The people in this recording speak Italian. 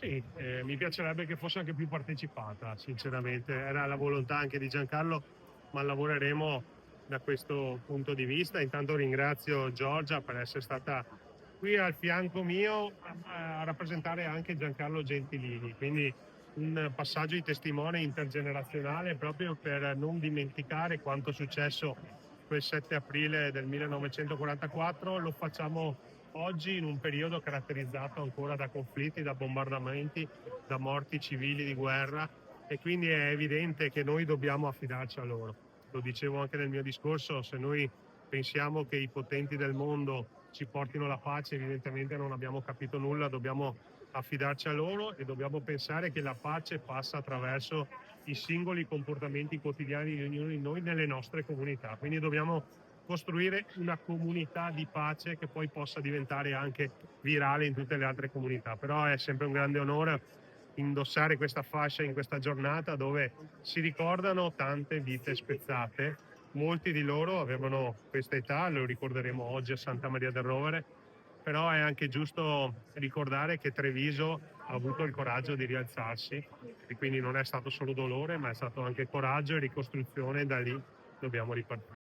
Sì, mi piacerebbe che fosse anche più partecipata, sinceramente. Era la volontà anche di Giancarlo, ma lavoreremo da questo punto di vista. Intanto ringrazio Giorgia per essere stata qui al fianco mio a rappresentare anche Giancarlo Gentilini, quindi un passaggio di testimone intergenerazionale proprio per non dimenticare quanto è successo quel 7 aprile del 1944. Lo facciamo oggi in un periodo caratterizzato ancora da conflitti, da bombardamenti, da morti civili di guerra, e quindi è evidente che noi dobbiamo affidarci a loro. Lo dicevo anche nel mio discorso: se noi pensiamo che i potenti del mondo ci portino la pace, evidentemente non abbiamo capito nulla. Dobbiamo affidarci a loro e dobbiamo pensare che la pace passa attraverso i singoli comportamenti quotidiani di ognuno di noi nelle nostre comunità. Quindi dobbiamo costruire una comunità di pace che poi possa diventare anche virale in tutte le altre comunità. Però è sempre un grande onore indossare questa fascia in questa giornata dove si ricordano tante vite spezzate. Molti di loro avevano questa età, lo ricorderemo oggi a Santa Maria del Rovere, però è anche giusto ricordare che Treviso ha avuto il coraggio di rialzarsi, e quindi non è stato solo dolore, ma è stato anche coraggio e ricostruzione. Da lì dobbiamo ripartire.